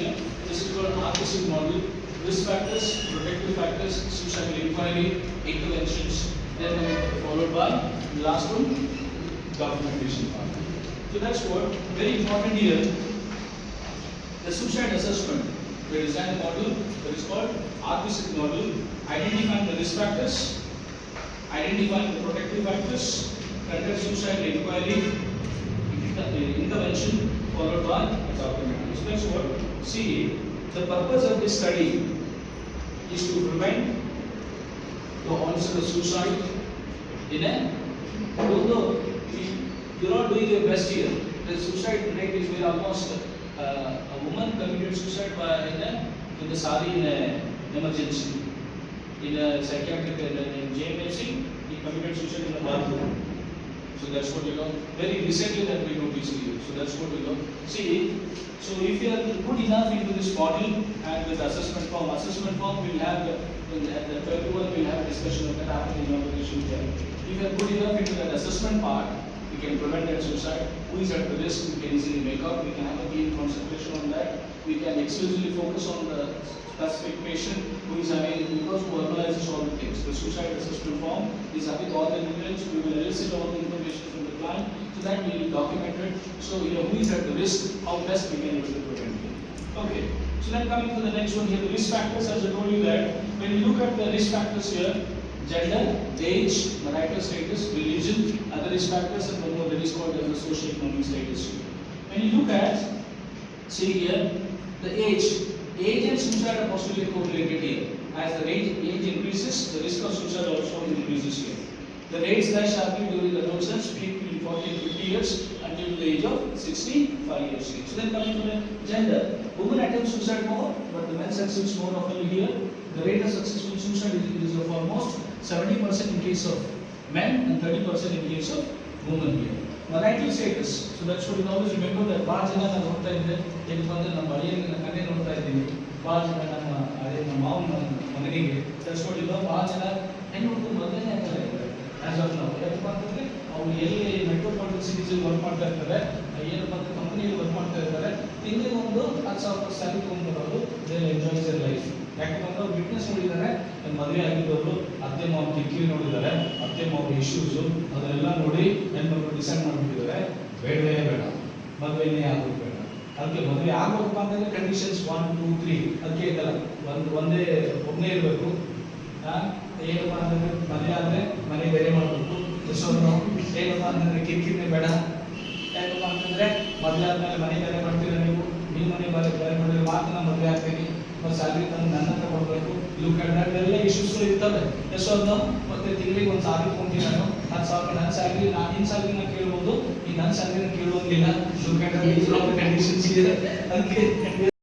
here. This is called RPC model. Risk factors, protective factors, suicidal inquiry, interventions, then followed by the last one, documentation part. So that's what very important here. The suicide assessment. We design a model that is called RPC model, identifying the risk factors, identifying the protective factors, conduct suicide inquiry, intervention, followed by documentation. So that's what. See, the purpose of this study is to prevent the onset of suicide in a, although you're not doing your best here. The suicide rate is where almost a woman committed suicide in the sari in an emergency. In a psychiatric in JMFC, he committed suicide in a bathroom. So that's what very recently that we noticed here. So that's what see. So if you are good enough into this model and with assessment form we'll have at the 31 we'll have a discussion of that after the inauguration here. If you are good enough into that assessment part, we can prevent that suicide. Who is at the risk, we can easily make up. We can have a team concentration on that. We can exclusively focus on the specific patient who is having, because who verbalizes all the things. The suicide assessment form is having all the evidence. We will elicit all the information from the client so that we will document it. So who is at the risk, how best we can able to prevent it. Okay. So then coming to the next one here, the risk factors. As I told you that when you look at the risk factors here, gender, age, marital status, religion, other risk factors, and one more that is called as the socio-economic status. When you look at, see here, the age and suicide are possibly correlated here. As the age increases, the risk of suicide also increases here. The rates rise sharply during the adolescence, peak between 40 and 50 years until the age of 65 years. So then coming to the gender, women attempt suicide more, but the men succeeds more often here. The rate of successful suicide is of almost 70% in case of men and 30% in case of women here. Marital status. So that's what you always remember that ಭಾಳ ಜನ ನಾನು ನೋಡ್ತಾ ಇದ್ದೆ ಇಲ್ಲಿ ಬಂದು ನಮ್ಮ ಅಳಿಯನ ಕಣ್ಣೆ ನೋಡ್ತಾ ಇದ್ದೀನಿ ಭಾಳ ಜನ ನಮ್ಮ ಅಳಿಯ ನಮ್ಮ ಮಾವನ ಮಗನಿಗೆ that's what ಭಾಳ ಜನ ಹೆಣ್ಣು ಹುಡುಗರು ಮೊದಲನೇ ಆಗ್ತಾರೆ ಆಸ್ ಆಫ್ ನಾವು ಏನಪ್ಪ ಅಂತಂದ್ರೆ ಅವ್ರು ಎಲ್ಲಿ ಮೆಟ್ರೋಪಾಲಿಟನ್ ಸಿಟೀಸ್ ವರ್ಕ್ ಮಾಡ್ತಾ ಇರ್ತಾರೆ ಏನಪ್ಪ ಅಂದ್ರೆ ಕಂಪನಿಯಲ್ಲಿ ವರ್ಕ್ ಮಾಡ್ತಾ ಇರ್ತಾರೆ ತಿಂಗಳಿಗೆ ಒಂದು 10,000 ಸ್ಯಾಲರಿ ತಗೊಂಡ್ಬರೋರು ದೇ ಎಂಜಾಯ್ ದೇರ್ ಲೈಫ್. ಯಾಕಂದ್ರೆ ಅವ್ರು ಬಿಟ್ನೆಸ್ ನೋಡಿದ್ದಾರೆ, ಮದುವೆ ಆಗಿದ್ದವರು ಅತ್ತೆ ಮಾವ ಕಿರಿಕಿರಿ ನೋಡಿದ್ದಾರೆ, ಅತ್ತೆ ಮಾವ ಇಶ್ಯೂಸು ಅದನ್ನೆಲ್ಲ ನೋಡಿ ಹೆಣ್ಮಕ್ಳು ಡಿಸೈಡ್ ಮಾಡಿಬಿಟ್ಟಿದ್ದಾರೆ ಬೇಡವೇ ಬೇಡ, ಮದುವೆನೇ ಆಗೋದು ಬೇಡ. ಅದಕ್ಕೆ ಮದುವೆ ಆಗಬೇಕಪ್ಪ ಅಂತಂದ್ರೆ ಕಂಡೀಷನ್ಸ್ 1, 2, 3 ಅದಕ್ಕೆ ಇದಲ್ಲ, ಒಬ್ಬನೇ ಇರಬೇಕು. ಏನಪ್ಪ ಅಂತಂದ್ರೆ ಮದುವೆ ಆದರೆ ಮನೆ ಬೇರೆ ಮಾಡಬೇಕು, ಏನಪ್ಪ ಅಂತಂದ್ರೆ ಕಿರಿಕಿರಿನೇ ಬೇಡ. ಯಾಕಪ್ಪ ಅಂತಂದ್ರೆ ಮದುವೆ ಆದ್ಮೇಲೆ ಮನೆ ಬೇರೆ ಮಾಡ್ತೀರ ನೀವು ಮನೆ ಬೇರೆ ಮಾಡಿದ್ರೆ ಮಾತ್ರ ನಾನು ಮದುವೆ ಆಗ್ತೀನಿ, ಸ್ಯಾಲರಿ ತಂದು ನನ್ನ ಹತ್ರ ಕೊಡಬೇಕು, ಎಲ್ಲ ಇಶ್ಯೂಸ್ಗಳು ಇರ್ತವೆ. ಮತ್ತೆ ತಿಂಗಳಿಗೆ ಒಂದು ಸ್ಯಾಲರಿ ತೊಗೊಂತೀನಿ ನಾನು, 10,000 ನನ್ನ ಸ್ಯಾಲರಿ ನಿನ್ನ ಸ್ಯಾಲರಿನ ಕೇಳ್ಬೋದು, ಈ ನನ್ನ ಸ್ಯಾಲರಿನ ಕೇಳುವಂಗಿಲ್ಲ. ಕಂಡೀಷನ್ಸ್ ಇದೆ ಅದಕ್ಕೆ